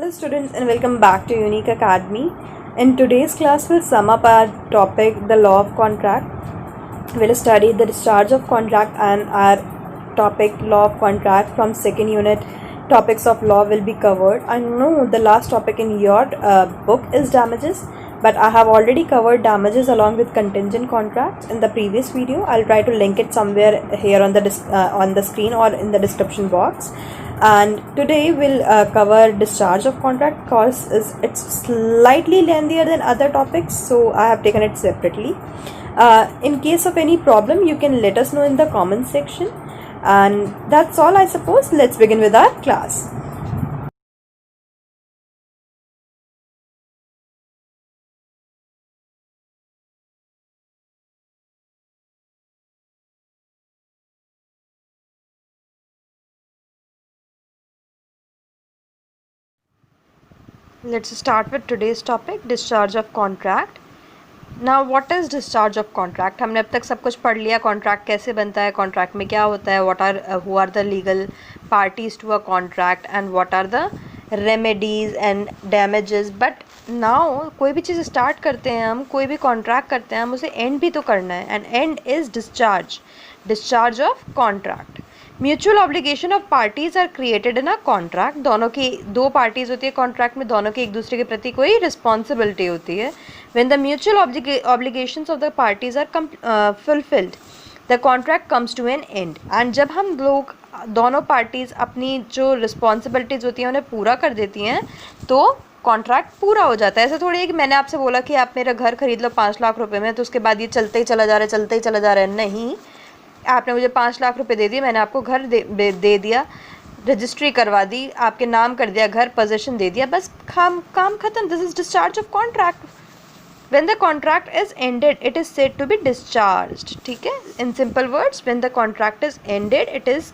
Hello students and welcome back to Unique Academy. In today's class we'll sum up our topic the law of contract. We'll study the discharge of contract and our topic law of contract from second unit. Topics of law will be covered. I know the last topic in your book is damages, but I have already covered damages along with contingent contracts in the previous video. I'll try to link it somewhere here on the screen or in the description box. And today we'll cover discharge of contract because it's slightly lengthier than other topics, so I have taken it separately. In case of any problem, you can let us know in the comment section. And that's all, I suppose. Let's begin with our class. Let's start with today's topic, discharge of contract. Now what is discharge of contract? हमने अब तक सब कुछ पढ़ लिया, contract कैसे बनता है, कॉन्ट्रैक्ट में क्या होता है, who are the legal parties to a contract and what are the remedies and damages. But now कोई भी चीज़ स्टार्ट करते हैं हम, कोई भी कॉन्ट्रैक्ट करते हैं हम, उसे एंड भी तो करना है, and and is discharge of contract. Mutual obligation of parties are created in a contract. दोनों की दो पार्टीज होती है कॉन्ट्रैक्ट में, दोनों की एक दूसरे के प्रति कोई रिस्पॉन्सिबिलिटी होती है. When the mutual obligations of the parties are fulfilled the contract comes to an end. And जब हम लोग दोनों पार्टीज अपनी जो रिस्पॉन्सिबिलिटीज होती हैं उन्हें पूरा कर देती हैं तो कॉन्ट्रैक्ट पूरा हो जाता है. ऐसा थोड़ी है कि मैंने आपसे बोला कि आप मेरा घर खरीद लो 5 लाख रुपए में, तो उसके बाद ये चलते ही चला जा रहा है. नहीं, आपने मुझे 5 लाख रुपए दे दिए, मैंने आपको घर दे दिया, रजिस्ट्री करवा दी, आपके नाम कर दिया, घर पोजीशन दे दिया, बस काम खत्म. This is discharge of contract. When the contract is ended it is said to be discharged. ठीक है, in simple words, when the contract is ended it is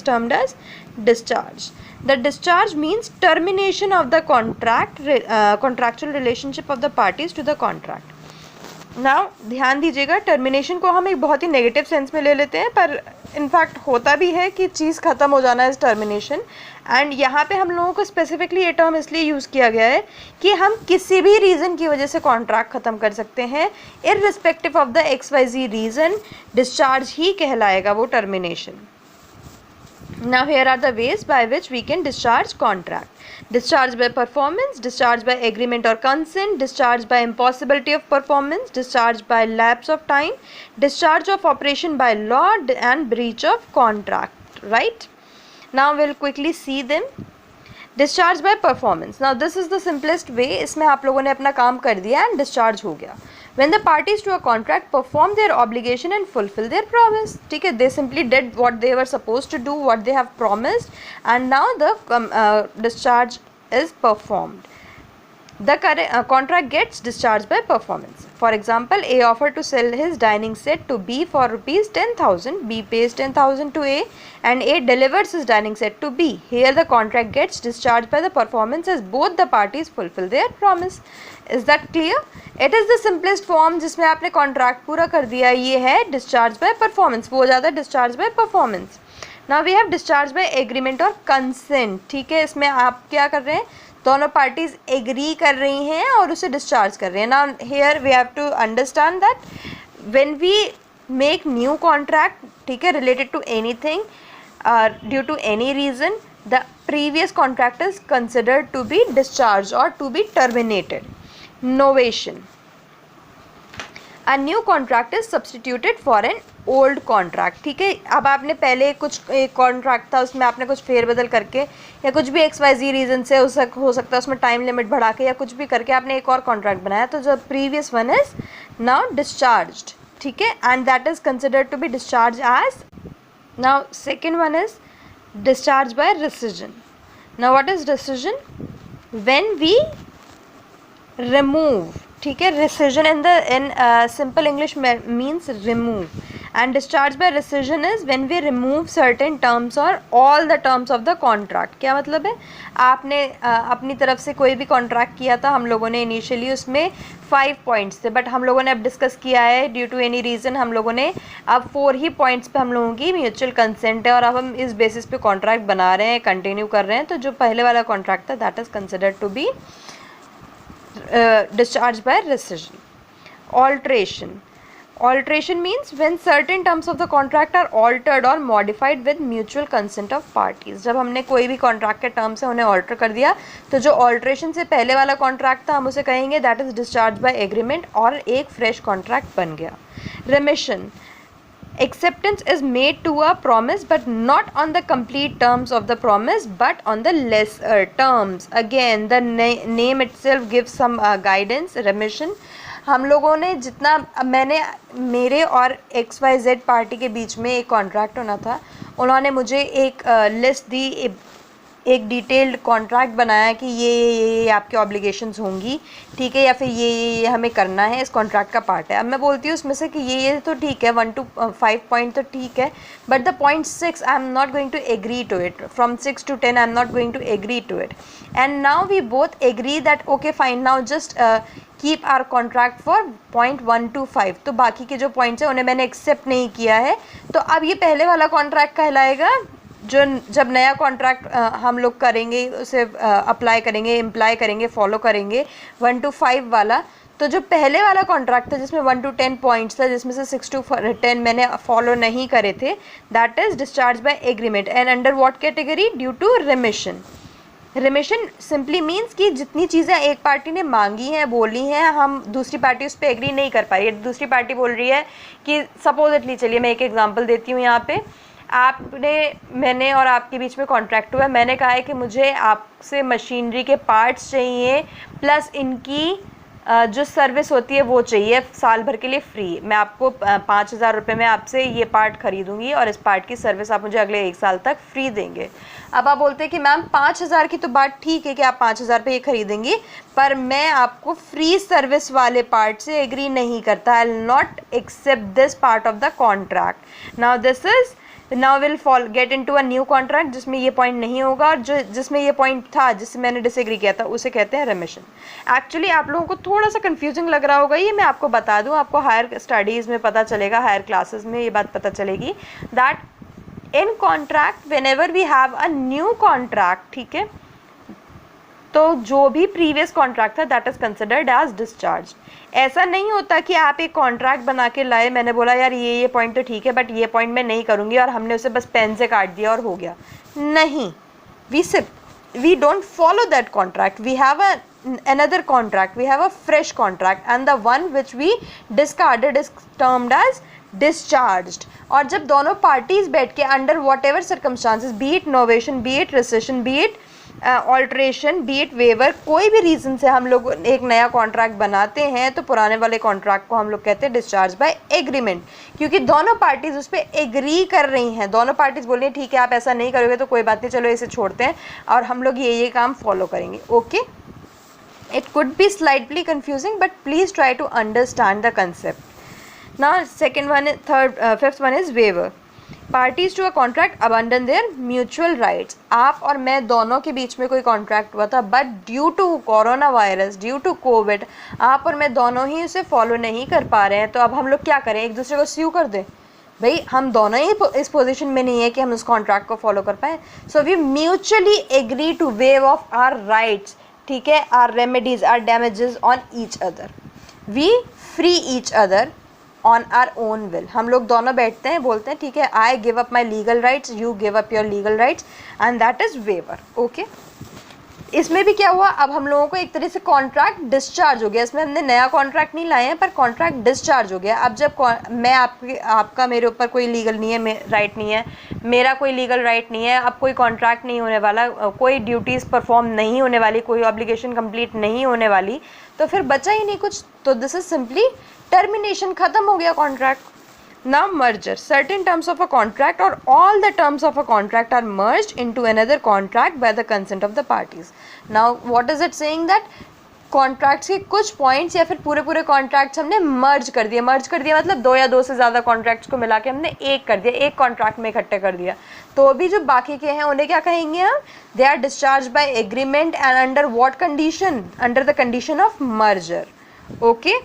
termed as discharge. The discharge means termination of the contractual relationship of the parties to the contract. Now ध्यान दीजिएगा, termination को हम एक बहुत ही negative sense में ले लेते हैं, पर इनफैक्ट होता भी है कि चीज़ ख़त्म हो जाना है टर्मिनेशन. एंड यहाँ पे हम लोगों को स्पेसिफिकली ये टर्म इसलिए यूज़ किया गया है कि हम किसी भी रीज़न की वजह से कॉन्ट्रैक्ट ख़त्म कर सकते हैं, irrespective of the XYZ reason. Discharge ही कहलाएगा वो termination. Now here are the ways by which we can discharge contract. Discharge by performance, discharge by agreement or consent, discharge by impossibility of performance, discharge by lapse of time, discharge of operation by law and breach of contract. Right? Now we'll quickly see them. Discharge by performance. Now this is the simplest way. इसमें आप लोगों ने अपना काम कर दिया and discharge हो गया. When the parties to a contract perform their obligation and fulfill their promise. ठीक है, they simply did what they were supposed to do, what they have promised, and now the discharge is performed. The contract gets discharged by performance. For example, A offered to sell his dining set to B for rupees 10,000. B pays 10,000 to A and A delivers his dining set to B. Here the contract gets discharged by the performance as both the parties fulfill their promise. Is that clear? It is the simplest form जिसमें आपने contract पूरा कर दिया. ये है discharge by performance. वो हो जाता है discharge by performance. Now we have discharge by agreement और consent. ठीक है, इसमें आप क्या कर रहे हैं, दोनों पार्टीज एग्री कर रही हैं और उसे डिस्चार्ज कर रही हैं. Now here we have to understand that when we make new contract, ठीक है, related to anything due to any reason, the previous contract is considered to be discharge और to be terminated. Novation. A new contract is substituted for an old contract. ठीक है, अब आपने पहले कुछ एक कॉन्ट्रैक्ट था, उसमें आपने कुछ फेरबदल करके या कुछ भी XYZ रीज़न से हो सकता है उसमें टाइम लिमिट बढ़ा के या कुछ भी करके आपने एक और कॉन्ट्रैक्ट बनाया, तो जो previous one is now discharged. ठीक है, and that is considered to be discharge as. Now second one is discharge by rescission. Now what is rescission? When we remove. ठीक है, rescission in simple English means remove. And discharge by rescission is when we remove certain terms और all the terms of the contract. क्या मतलब है, आपने अपनी तरफ से कोई भी कॉन्ट्रैक्ट किया था, हम लोगों ने इनिशियली उसमें 5 पॉइंट्स थे, बट हम लोगों ने अब डिस्कस किया है ड्यू टू एनी रीज़न हम लोगों ने अब 4 ही पॉइंट्स पे हम लोगों की म्यूचुअल कंसेंट है और अब हम इस बेसिस पे कॉन्ट्रैक्ट बना रहे हैं, कंटिन्यू कर रहे हैं। तो जो पहले वाला कॉन्ट्रैक्ट था that is considered to be discharged by rescission. Alteration means when certain terms of the contract are altered or modified with mutual consent of parties. जब हमने कोई भी कॉन्ट्रैक्ट के टर्म्स है उन्हें ऑल्टर कर दिया तो जो ऑल्ट्रेशन से पहले वाला कॉन्ट्रैक्ट था हम उसे कहेंगे that is discharge by agreement और एक फ्रेश कॉन्ट्रैक्ट बन गया। रेमिशन, acceptance is made to a promise but not on the complete terms of the promise but on the lesser terms. Again the name itself gives some guidance. Remission, हम लोगों ने जितना मैंने मेरे और XYZ पार्टी के बीच में एक कॉन्ट्रैक्ट होना था, उन्होंने मुझे एक लिस्ट दी, एक डिटेल्ड कॉन्ट्रैक्ट बनाया कि ये आपके ऑब्लिगेशंस होंगी, ठीक है, या फिर ये हमें करना है, इस कॉन्ट्रैक्ट का पार्ट है। अब मैं बोलती हूँ उसमें से कि ये तो ठीक है, 1 to 5 पॉइंट तो ठीक है, but the point 6 I am not going to agree to it, from 6 to 10 I am not going to agree to it, and now we both agree that okay fine, now just keep our contract for point 1 to 5। तो बाकी के जो points हैं उन्हें मैंने accept नहीं किया है, तो अब ये पहले वाला कॉन्ट्रैक्ट कहलाएगा। जो जब नया कॉन्ट्रैक्ट हम लोग करेंगे उसे अप्लाई करेंगे, इम्प्लाई करेंगे, फॉलो करेंगे 1 to 5 वाला, तो जो पहले वाला कॉन्ट्रैक्ट था जिसमें 1 to 10 पॉइंट्स था, जिसमें से 6 to 10 मैंने फॉलो नहीं करे थे, that is discharge by agreement and under what category, due to remission. Remission simply means कि जितनी चीज़ें एक पार्टी ने मांगी हैं, बोली हैं, हम दूसरी पार्टी उस पर एग्री नहीं कर पाई है। दूसरी पार्टी बोल रही है कि सपोजिटली, चलिए मैं एक एग्जांपल देती हूँ यहाँ पे, मैंने और आपके बीच में कॉन्ट्रैक्ट हुआ है, मैंने कहा है कि मुझे आपसे मशीनरी के पार्ट्स चाहिए प्लस इनकी जो सर्विस होती है वो चाहिए साल भर के लिए फ्री। मैं आपको 5,000 रुपये में आपसे ये पार्ट खरीदूंगी और इस पार्ट की सर्विस आप मुझे अगले 1 साल तक फ्री देंगे। अब आप बोलते हैं कि मैम 5,000 की तो बात ठीक है कि आप 5,000 पे ये खरीदेंगी, पर मैं आपको फ्री सर्विस वाले पार्ट से एग्री नहीं करता, I will not accept this part of the contract. Now will get into a new contract जिसमें ये पॉइंट नहीं होगा, और जो जिसमें ये पॉइंट था जिससे मैंने डिसएग्री किया था उसे कहते हैं रेमिशन। एक्चुअली आप लोगों को थोड़ा सा कंफ्यूजिंग लग रहा होगा ये, मैं आपको बता दूं, आपको हायर स्टडीज़ में पता चलेगा, हायर क्लासेस में ये बात पता चलेगी that in contract whenever we have a new contract, ठीक है, तो जो भी प्रीवियस कॉन्ट्रैक्ट था that is considered as discharge. ऐसा नहीं होता कि आप एक कॉन्ट्रैक्ट बना के लाए, मैंने बोला यार ये पॉइंट तो ठीक है बट ये पॉइंट मैं नहीं करूँगी और हमने उसे बस पेन से काट दिया और हो गया, नहीं, we don't follow that contract, we have another contract, we have a fresh contract and the one which we discarded is termed as discharged। और जब दोनों पार्टीज बैठ के under whatever circumstances, be it novation, be it rescission, be it alteration, be it waiver, कोई भी reason से हम लोग एक नया कॉन्ट्रैक्ट बनाते हैं तो पुराने वाले कॉन्ट्रैक्ट को हम लोग कहते हैं डिस्चार्ज बाय एग्रीमेंट, क्योंकि दोनों पार्टीज उस पर एग्री कर रही हैं, दोनों पार्टीज बोल रही हैं ठीक है आप ऐसा नहीं करोगे तो कोई बात नहीं, चलो इसे छोड़ते हैं और हम लोग ये काम फॉलो करेंगे। Okay, it could be slightly confusing but please try to understand the concept. Now fifth one is waiver. Parties to a contract abandon their mutual rights। आप और मैं दोनों के बीच में कोई कॉन्ट्रैक्ट हुआ था but due to coronavirus, due to COVID, आप और मैं दोनों ही उसे फॉलो नहीं कर पा रहे हैं, तो अब हम लोग क्या करें, एक दूसरे को स्यू कर दें? भाई हम दोनों ही इस पोजीशन में नहीं है कि हम उस कॉन्ट्रैक्ट को फॉलो कर पाए, so we mutually agree to waive off our rights, ठीक है, our remedies, our damages on each other, we free each other on our own will. हम लोग दोनों बैठते हैं, बोलते हैं ठीक है I give up my legal rights, you give up your legal rights and that is waiver. Okay, इसमें भी क्या हुआ, अब हम लोगों को एक तरह से कॉन्ट्रैक्ट डिस्चार्ज हो गया, इसमें हमने नया कॉन्ट्रैक्ट नहीं लाए हैं पर कॉन्ट्रैक्ट डिस्चार्ज हो गया। अब जब मैं आपका मेरे ऊपर कोई लीगल नहीं है, राइट नहीं है, मेरा कोई लीगल राइट नहीं है, अब कोई कॉन्ट्रैक्ट नहीं होने वाला, कोई ड्यूटीज़ परफॉर्म नहीं होने वाली, कोई ऑब्लिगेशन कंप्लीट नहीं होने वाली, तो फिर बचा ही नहीं कुछ, तो दिस इज सिंपली टर्मिनेशन, खत्म हो गया contract. Now merger, certain terms of a contract or all the terms of a contract are merged into another contract by the consent of the parties. Now what is it saying, that contracts के कुछ points या फिर पूरे contracts हमने मर्ज कर दिए मतलब दो या दो से ज़्यादा कॉन्ट्रैक्ट्स को मिला के हमने एक कर दिया, एक कॉन्ट्रैक्ट में इकट्ठे कर दिया। तो अभी जो बाकी के हैं उन्हें क्या कहेंगे हम? They are discharge by agreement and under what condition? Under the condition of merger. Okay,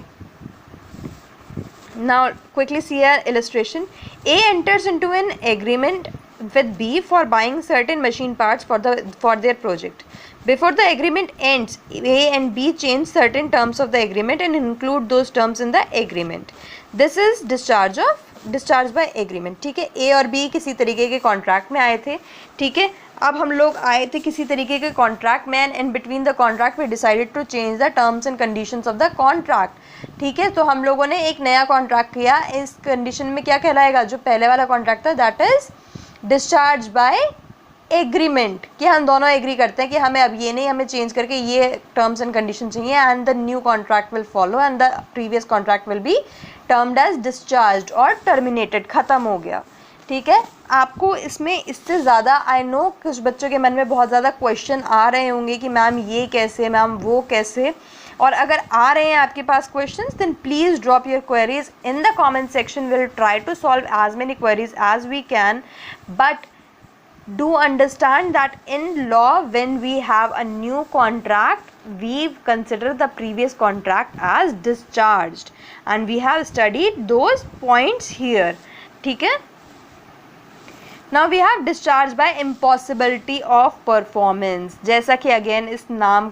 now quickly see an illustration. A enters into an agreement with B for buying certain machine parts for their project. Before the agreement ends, A and B change certain terms of the agreement and include those terms in the agreement. This is discharge by agreement. ठीक है, A और B किसी तरीके के contract में आए थे। ठीक है, अब हम लोग आए थे किसी तरीके के कॉन्ट्रैक्ट में and in between the contract we decided to change the terms and conditions of the contract. ठीक है, तो हम लोगों ने एक नया कॉन्ट्रैक्ट किया। इस कंडीशन में क्या कहलाएगा? जो पहले वाला कॉन्ट्रैक्ट था that is discharge by agreement, कि हम दोनों एग्री करते हैं कि हमें अब ये नहीं, हमें चेंज करके ये टर्म्स एंड कंडीशन चाहिए and the new contract will follow and the previous contract will be termed as discharged और टर्मिनेटेड, ख़त्म हो गया। ठीक है, आपको इसमें इससे ज़्यादा आई नो कुछ बच्चों के मन में बहुत ज़्यादा क्वेश्चन आ रहे होंगे कि मैम ये कैसे, मैम वो कैसे, और अगर आ रहे हैं आपके पास questions then please drop your queries in the comment section. Will try to solve as many queries as we can, but do understand that in law when we have a new contract we consider the previous contract as discharged and we have studied those points here. ठीक है, now we have discharge by impossibility of performance। जैसा कि again इस नाम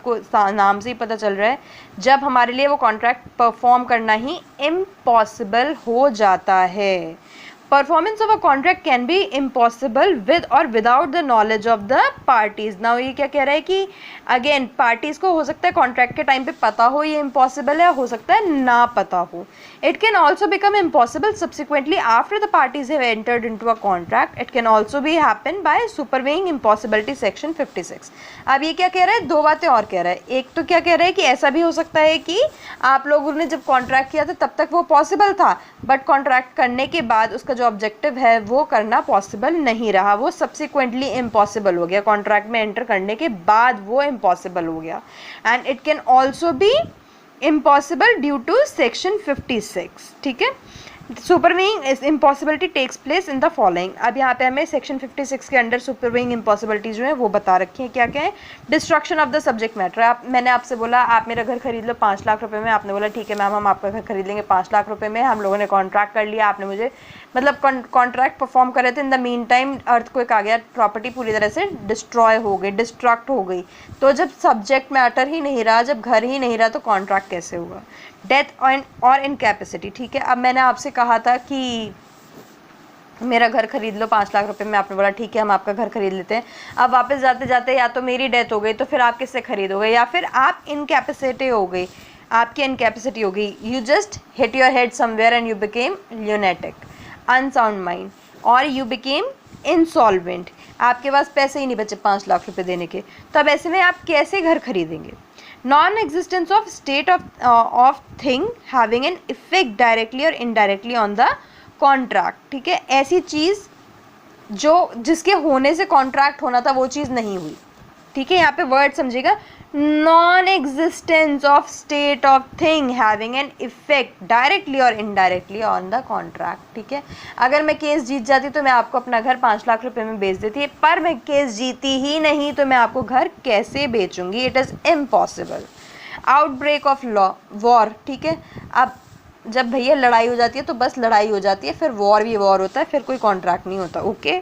से ही पता चल रहा है, जब हमारे लिए वो कॉन्ट्रैक्ट परफॉर्म करना ही इम्पॉसिबल हो जाता है। Performance of a contract can be impossible with और without the knowledge of the parties. Now ये क्या कह रहा है कि अगेन पार्टीज को हो सकता है कॉन्ट्रैक्ट के टाइम पे पता हो ये इम्पॉसिबल है, हो सकता है ना पता हो। It can also become impossible subsequently after the parties have entered into a contract. It can also be happen by supervening impossibility section 56। अब ये क्या कह रहा है? दो बातें और कह रहा है। एक तो क्या कह रहा है कि ऐसा भी हो सकता है कि आप लोगों ने जब कॉन्ट्रैक्ट किया था तब तक वो पॉसिबल था, बट कॉन्ट्रैक्ट करने के बाद उसका जो ऑब्जेक्टिव है वो करना पॉसिबल नहीं रहा, वो सब्सिक्वेंटली इम्पॉसिबल हो गया, कॉन्ट्रैक्ट में एंटर करने के बाद वो इम्पॉसिबल हो गया। And it can also be impossible due to section 56। ठीक है, supervening impossibility takes place in the following. अब यहाँ पे हमें सेक्शन 56 के अंडर सुपरवेइंग इम्पॉसिबिलिटीज जो है वो बता रखी है। क्या क्या है? Destruction of the subject matter. मैंने आपसे बोला आप मेरा घर खरीद लो 5 लाख रुपए में, आपने बोला ठीक है मैम हम आपका घर खरीद लेंगे 5 लाख रुपए में। हम लोगों ने कॉन्ट्रैक्ट कर लिया, आपने मुझे मतलब कॉन्ट्रैक्ट परफॉर्म कर रहे थे, in the meantime earthquake आ गया, प्रॉपर्टी पूरी तरह से डिस्ट्रॉय हो गई, डिस्ट्रक्ट हो गई। तो जब सब्जेक्ट मैटर ही नहीं रहा, जब घर ही नहीं रहा, तो कॉन्ट्रैक्ट कैसे होगा? डेथ और इनकैपेसिटी। ठीक है, अब मैंने आपसे कहा था कि मेरा घर खरीद लो 5 लाख रुपए में, आपने बोला ठीक है हम आपका घर खरीद लेते हैं। अब वापस जाते जाते या तो मेरी डेथ हो गई, तो फिर आप किससे खरीदोगे, या फिर आप इनकैपेसिटी हो गई, आपकी इनकैपेसिटी हो गई, you just hit your head somewhere and you became lunatic, unsound mind, और यू बिकेम इंसॉल्वेंट, आपके पास पैसे ही नहीं बचे 5 लाख रुपए देने के। तो अब ऐसे में आप कैसे घर खरीदेंगे? Non existence of state of thing having an effect directly और इनडायरेक्टली ऑन द कॉन्ट्रैक्ट। ठीक है, ऐसी चीज़ जो जिसके होने से कॉन्ट्रैक्ट होना था वो चीज़ नहीं हुई। ठीक है, यहाँ पे वर्ड समझिएगा, non existence of state of thing having an effect directly और इनडायरेक्टली ऑन द कॉन्ट्रैक्ट। ठीक है, अगर मैं केस जीत जाती तो मैं आपको अपना घर 5 लाख रुपए में बेच देती, पर मैं केस जीती ही नहीं तो मैं आपको घर कैसे बेचूंगी? It is impossible. Outbreak of law, war. ठीक है, अब जब भैया लड़ाई हो जाती है तो बस लड़ाई हो जाती है, फिर वॉर भी वॉर होता है, फिर कोई कॉन्ट्रैक्ट नहीं होता। Okay,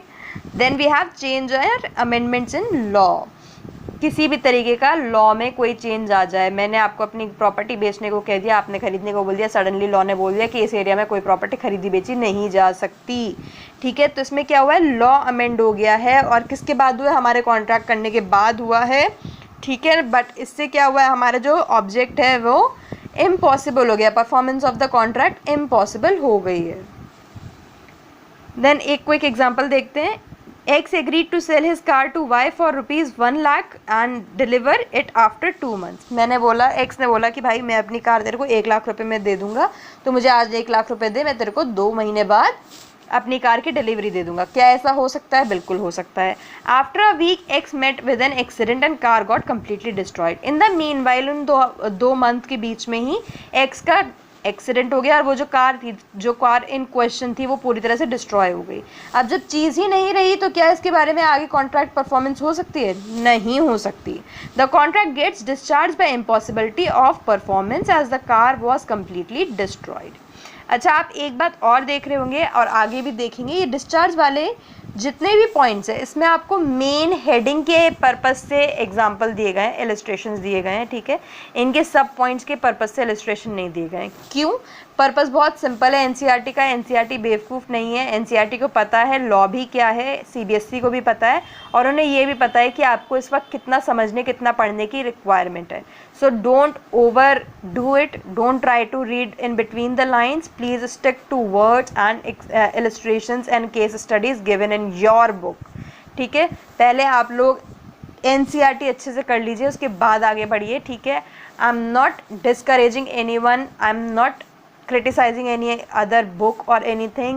then we have change और अमेंडमेंट्स इन लॉ। किसी भी तरीके का लॉ में कोई चेंज आ जाए, मैंने आपको अपनी प्रॉपर्टी बेचने को कह दिया, आपने खरीदने को बोल दिया, सडनली लॉ ने बोल दिया कि इस एरिया में कोई प्रॉपर्टी खरीदी बेची नहीं जा सकती। ठीक है, तो इसमें क्या हुआ है? लॉ अमेंड हो गया है, और किसके बाद हुआ? हमारे कॉन्ट्रैक्ट करने के बाद हुआ है। ठीक है, बट इससे क्या हुआ है? हमारा जो ऑब्जेक्ट है वो इम्पॉसिबल हो गया, performance of the contract impossible हो गई है। देन एक क्विक एग्जांपल देखते हैं। X agreed to sell his car to Y for ₹1 lakh and deliver it after 2 months। मैंने बोला, X ने बोला कि भाई मैं अपनी कार तेरे को 1 लाख रुपए में दे दूंगा, तो मुझे आज 1 लाख रुपए दे, मैं तेरे को 2 महीने बाद अपनी कार की डिलीवरी दे दूंगा। क्या ऐसा हो सकता है? बिल्कुल हो सकता है। After a week X met with an accident and car got completely destroyed. In the meanwhile, उन दो मंथ के बीच में ही एक्स का एक्सीडेंट हो गया और वो जो कार थी, जो कार इन क्वेश्चन थी, वो पूरी तरह से डिस्ट्रॉय हो गई। अब जब चीज़ ही नहीं रही तो क्या इसके बारे में आगे कॉन्ट्रैक्ट परफॉर्मेंस हो सकती है? नहीं हो सकती। The contract gets discharge by impossibility of performance as the car was completely destroyed. अच्छा, आप एक बात और देख रहे होंगे और आगे भी देखेंगे, ये डिस्चार्ज वाले जितने भी पॉइंट्स हैं इसमें आपको मेन हेडिंग के पर्पस से एग्जांपल दिए गए हैं, इलस्ट्रेशंस दिए गए हैं, ठीक है। इनके सब पॉइंट्स के पर्पस से इलस्ट्रेशन नहीं दिए गए। क्यों? पर्पस बहुत सिंपल है एनसीईआरटी का। एनसीईआरटी बेवकूफ़ नहीं है, एनसीईआरटी को पता है लॉ भी क्या है, सीबीएसई को भी पता है, और उन्हें ये भी पता है कि आपको इस वक्त कितना समझने, कितना पढ़ने की रिक्वायरमेंट है। So don't overdo it, don't try to read in between the lines, please stick to words and illustrations and case studies given in your book, ठीक है। पहले आप लोग एनसीईआरटी अच्छे से कर लीजिए, उसके बाद आगे बढ़िए, ठीक है। आई am not discouraging any one, I am not criticizing any other book or anything,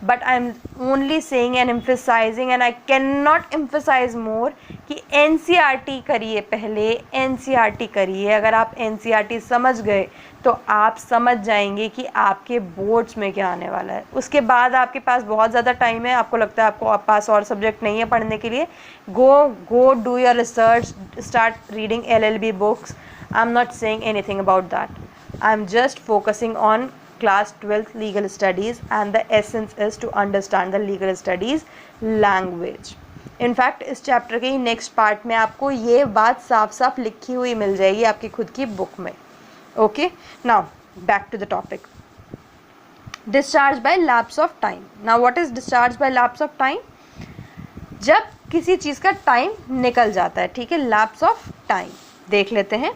but I'm only saying and emphasizing, and I cannot emphasize more कि NCERT करिए, पहले NCERT करिए। अगर आप NCERT समझ गए तो आप समझ जाएंगे कि आपके बोर्ड्स में क्या आने वाला है। उसके बाद आपके पास बहुत ज़्यादा टाइम है, आपको लगता है आपको पास और सब्जेक्ट नहीं है पढ़ने के लिए, go do your research, start reading LLB books. I am not saying anything about that, I'm just focusing on class 12th legal studies, and the essence is to understand the legal studies language. In fact, इस chapter के next part में आपको ये बात साफ साफ लिखी हुई मिल जाएगी आपकी खुद की बुक में। Okay, now back to the topic. Discharge by lapse of time. Now what is discharge by lapse of time? जब किसी चीज़ का टाइम निकल जाता है, ठीक है, लैप्स ऑफ टाइम देख लेते हैं।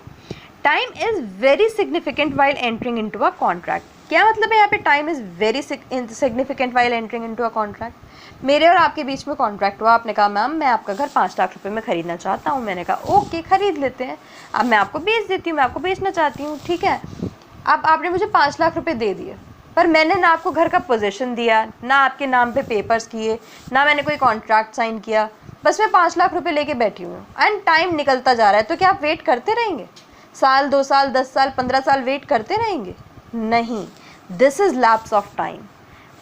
Time is very significant while entering into a contract. क्या मतलब है यहाँ पे time is very significant while entering into a contract? मेरे और आपके बीच में कॉन्ट्रैक्ट हुआ, आपने कहा मैम मैं आपका घर 5 लाख रुपए में ख़रीदना चाहता हूँ, मैंने कहा ओके खरीद लेते हैं, अब मैं आपको बेच देती हूँ, मैं आपको बेचना चाहती हूँ, ठीक है। अब आपने मुझे 5 लाख रुपये दे दिए, पर मैंने ना आपको घर का पोजीशन दिया, ना आपके नाम पे पेपर्स किए, ना मैंने कोई कॉन्ट्रैक्ट साइन किया, बस मैं 5 लाख रुपये लेके बैठी हूँ एंड टाइम निकलता जा रहा है। तो क्या आप वेट करते रहेंगे? साल, 2 साल, 10 साल, 15 साल वेट करते रहेंगे? नहीं, this is lapse of time.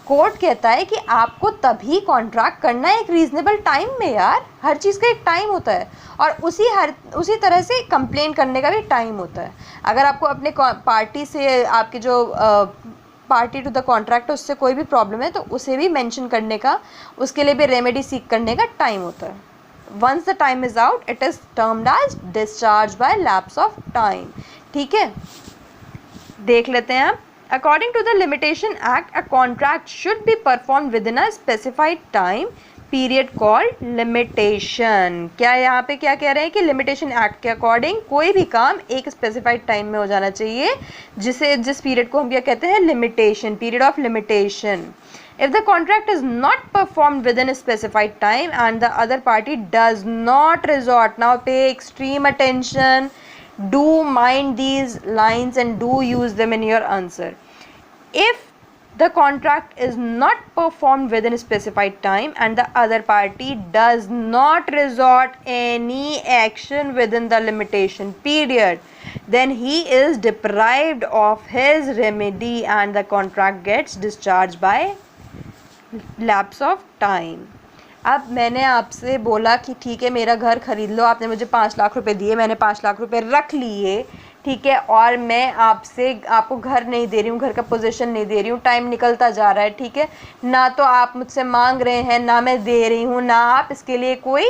Court कहता है कि आपको तभी कॉन्ट्रैक्ट करना है एक रीजनेबल टाइम में। यार, हर चीज़ का एक टाइम होता है, और उसी तरह से कंप्लेन करने का भी टाइम होता है। अगर आपको अपने पार्टी से, आपके जो पार्टी टू द कॉन्ट्रैक्ट, उससे कोई भी प्रॉब्लम है तो उसे भी मेंशन करने का, उसके लिए भी रेमेडी सीख करने का टाइम होता है। Once the time is out, it is termed as discharge by lapse of time, ठीक है। देख लेते हैं आप। According to the Limitation Act, a contract should be performed within a specified time period called limitation। क्या यहाँ पे क्या कह रहे हैं कि Limitation Act के अकॉर्डिंग कोई भी काम एक स्पेसिफाइड टाइम में हो जाना चाहिए, जिस पीरियड को हम क्या कहते हैं? Limitation, period of limitation. If the contract is not performed within a specified time and the other party does not resort, now pay extreme attention, do mind these lines and do use them in your answer. If the contract is not performed within a specified time and the other party does not resort any action within the limitation period, then he is deprived of his remedy and the contract gets discharged by lapse of time. अब मैंने आपसे बोला कि ठीक है मेरा घर खरीद लो, आपने मुझे 5 लाख रुपए दिए, मैंने 5 लाख रुपए रख लिए, ठीक है, और मैं आपको घर नहीं दे रही हूँ, घर का पोजीशन नहीं दे रही हूँ, टाइम निकलता जा रहा है, ठीक है, ना तो आप मुझसे मांग रहे हैं, ना मैं दे रही हूँ, ना आप इसके लिए कोई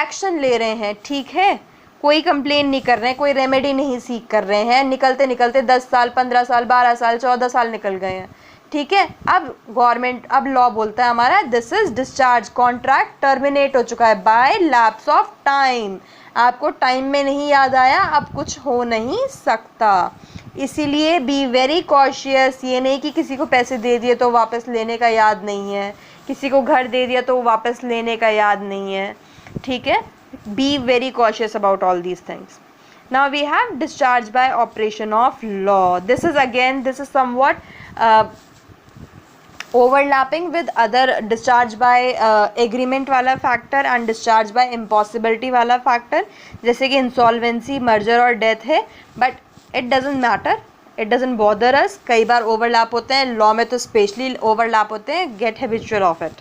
एक्शन ले रहे हैं, ठीक है, कोई कंप्लेन नहीं कर रहे हैं, कोई रेमेडी नहीं सीख कर रहे हैं। निकलते निकलते 10 साल, 15 साल, 12 साल, 14 साल निकल गए हैं, ठीक है। अब लॉ बोलता है हमारा this is discharge, contract terminate हो चुका है बाय लैप्स ऑफ टाइम। आपको टाइम में नहीं याद आया, अब कुछ हो नहीं सकता, इसीलिए बी वेरी कॉशियस। ये नहीं कि किसी को पैसे दे दिए तो वापस लेने का याद नहीं है, किसी को घर दे दिया तो वापस लेने का याद नहीं है, ठीक है। Be very cautious about all these things. Now we have discharge by operation of law. This is somewhat overlapping with other discharge by agreement वाला factor and discharge by impossibility वाला फैक्टर, जैसे कि इंसॉल्वेंसी, मर्जर और death है, but it doesn't matter, it doesn't bother us. कई बार overlap होते हैं, लॉ में तो स्पेशली ओवरलैप होते हैं, get habitual of it.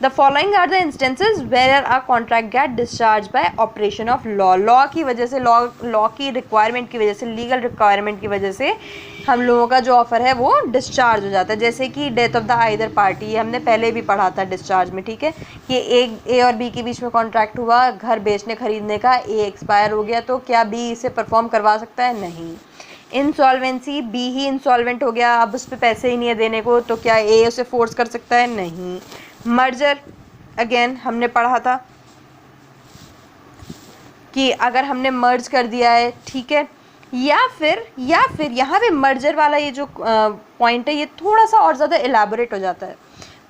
The following are the instances where a contract get discharge by operation of law. Law की वजह से, लॉ की रिक्वायरमेंट की वजह से, लीगल रिक्वायरमेंट की वजह से हम लोगों का जो ऑफर है वो डिस्चार्ज हो जाता है। जैसे कि death of the either party, ये हमने पहले भी पढ़ा था डिस्चार्ज में, ठीक है, कि ए और बी के बीच में कॉन्ट्रैक्ट हुआ घर बेचने खरीदने का, ए एक्सपायर हो गया, तो क्या बी इसे परफॉर्म करवा सकता है? नहीं। इंसॉल्वेंसी, बी ही इंसॉल्वेंट हो गया, अब उस पर पैसे ही नहीं है देने को, तो क्या ए उसे फोर्स कर सकता है? नहीं। मर्जर, अगेन हमने पढ़ा था कि अगर हमने मर्ज कर दिया है, ठीक है, या फिर यहाँ पे मर्जर वाला ये जो पॉइंट है ये थोड़ा सा और ज़्यादा एलैबोरेट हो जाता है।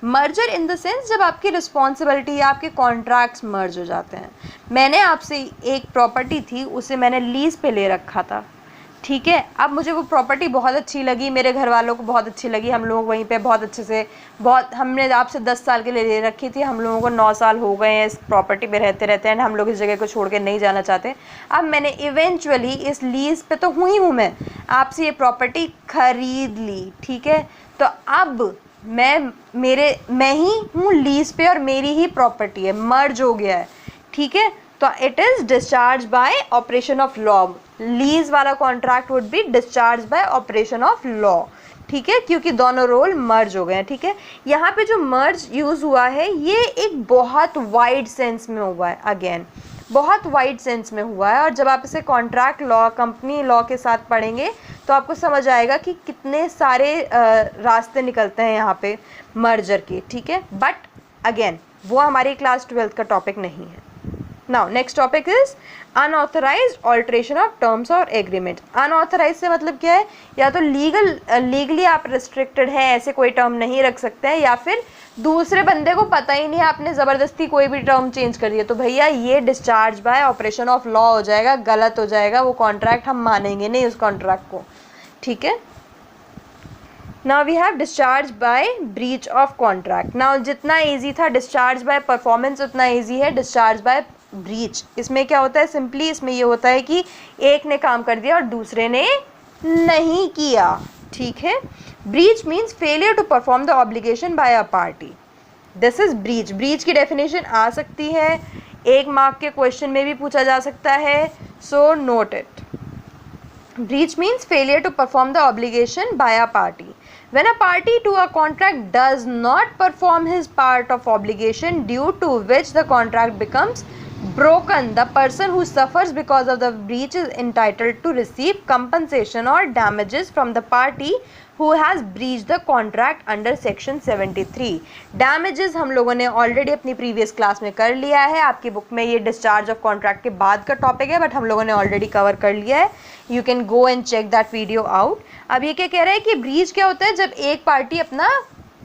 मर्जर इन द सेंस जब आपकी रिस्पॉन्सिबिलिटी या आपके कॉन्ट्रैक्ट्स मर्ज हो जाते हैं। मैंने आपसे एक प्रॉपर्टी थी, उसे मैंने लीज पे ले रखा था, ठीक है, अब मुझे वो प्रॉपर्टी बहुत अच्छी लगी, मेरे घर वालों को बहुत अच्छी लगी, हम लोग वहीं पे बहुत अच्छे से, बहुत, हमने आपसे 10 साल के लिए ले रखी थी, हम लोगों को 9 साल हो गए हैं इस प्रॉपर्टी पे रहते रहते हैं, हम लोग इस जगह को छोड़ के नहीं जाना चाहते। अब मैंने इवेंचुअली इस लीज पे तो हुई हूँ, मैं आपसे ये प्रॉपर्टी खरीद ली, ठीक है, तो अब मैं ही हूँ लीज पे और मेरी ही प्रॉपर्टी है, मर्ज हो गया है, ठीक है, तो it is discharge by operation of law. Lease वाला contract would be discharge by operation of law, ठीक है, क्योंकि दोनों रोल मर्ज हो गए हैं, ठीक है। यहाँ पे जो मर्ज यूज हुआ है ये एक बहुत वाइड सेंस में हुआ है, अगेन बहुत वाइड सेंस में हुआ है, और जब आप इसे कॉन्ट्रैक्ट लॉ, कंपनी लॉ के साथ पढ़ेंगे तो आपको समझ आएगा कि कितने सारे रास्ते निकलते हैं यहाँ पे मर्जर के, ठीक है, बट अगेन वो हमारी क्लास 12th का टॉपिक नहीं है। Now next topic is unauthorised alteration of terms और एग्रीमेंट। अनऑथराइज से मतलब क्या है? या तो लीगली आप रिस्ट्रिक्टेड हैं, ऐसे कोई टर्म नहीं रख सकते हैं, या फिर दूसरे बंदे को पता ही नहीं है, आपने ज़बरदस्ती कोई भी टर्म चेंज कर दिया, तो भैया ये discharge by operation of law हो जाएगा, गलत हो जाएगा, वो कॉन्ट्रैक्ट हम मानेंगे नहीं उस कॉन्ट्रैक्ट को, ठीक है। Now we have discharge by breach of contract. Now जितना easy था discharge by performance उतना easy है discharge by breach। इसमें क्या होता है? सिंपली इसमें ये होता है कि एक ने काम कर दिया और दूसरे ने नहीं किया, ठीक है। breach means failure to perform the obligation by a party. This is breach. breach की definition आ सकती है, 1 मार्क के क्वेश्चन में भी पूछा जा सकता है, so note it. breach means failure to perform the obligation by a party. When a party to a contract does not perform his part of obligation due to which the contract becomes broken, the person who suffers because of the breach is entitled to receive compensation or damages from the party who has breached the contract under section 73. damages हम लोगों ने already अपनी previous class में कर लिया है, आपकी book में ये डिस्चार्ज ऑफ कॉन्ट्रैक्ट के बाद का टॉपिक है, बट हम लोगों ने ऑलरेडी कवर कर लिया है, you can go and check that video out. अब ये क्या कह रहा है कि ब्रीच क्या होता है? जब एक पार्टी अपना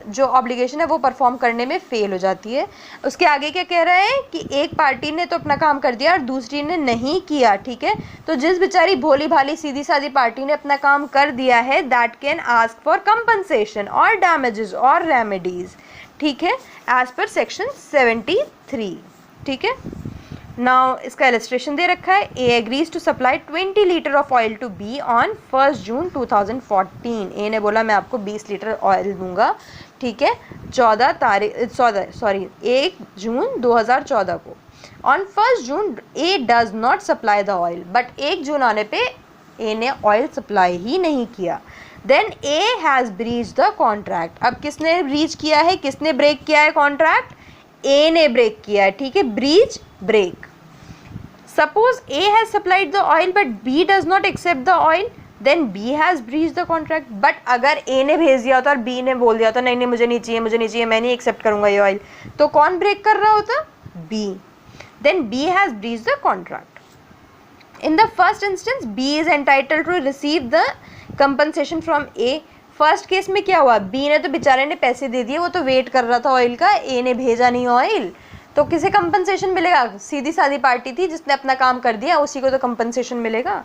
जो ऑब्लिगेशन है वो परफॉर्म करने में फेल हो जाती है। उसके आगे क्या कह रहा है कि एक पार्टी ने तो अपना काम कर दिया और दूसरी ने नहीं किया, ठीक है, तो जिस बेचारी भोली भाली सीधी सादी पार्टी ने अपना काम कर दिया है, that can ask for compensation और डैमेजेस और रेमेडीज, ठीक है, एज पर सेक्शन 73, ठीक है। नाउ इसका इलस्ट्रेशन दे रखा है, A agrees to supply 20 litre of oil to be on 1 June 2014। A ने बोला मैं आपको 20 लीटर ऑयल दूंगा, ठीक है, 1 जून 2014 को। On 1 June A does not supply the oil, but 1 जून आने पे ए ने ऑयल सप्लाई ही नहीं किया, then A has breach the contract. अब किसने ब्रीच किया है, किसने ब्रेक किया है कॉन्ट्रैक्ट? ए ने ब्रेक किया है, ठीक है, breach break. Suppose A has supplied the oil but B does not accept the oil, then B has breached the contract. But अगर A ने भेज दिया होता और B ने बोल दिया होता नहीं नहीं मुझे नहीं चाहिए, मैं नहीं एक्सेप्ट करूँगा ये ऑयल, तो कौन ब्रेक कर रहा होता? B. Then B has breached the contract. In the first instance, B is entitled to receive the compensation from A. First case में क्या हुआ? B ने तो बेचारे ने पैसे दे दिए, वो तो वेट कर रहा था ऑयल का, A ने भेजा नहीं ऑयल, तो किसे कंपनसेशन मिलेगा? सीधी सादी पार्टी थी जिसने अपना काम कर दिया, उसी को तो कंपनसेशन मिलेगा।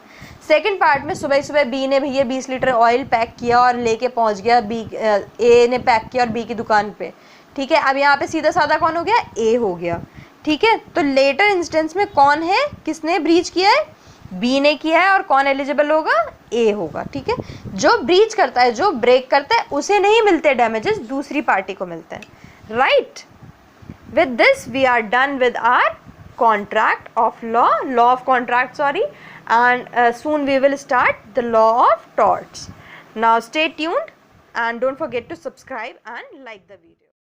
सेकंड पार्ट में सुबह सुबह बी ने भैया 20 लीटर ऑयल पैक किया और लेके पहुंच गया ए ने पैक किया और बी की दुकान पे, ठीक है। अब यहाँ पे सीधा साधा कौन हो गया? ए हो गया, ठीक है। तो लेटर इंस्टेंस में कौन है, किसने ब्रीच किया है? बी ने किया है, और कौन एलिजिबल होगा? ए होगा, ठीक है। जो ब्रीच करता है, जो ब्रेक करता है, उसे नहीं मिलते डैमेजेस, दूसरी पार्टी को मिलते हैं, right. With this we are done with our contract of law of contract, sorry, and soon we will start the law of torts. Now stay tuned and don't forget to subscribe and like the video.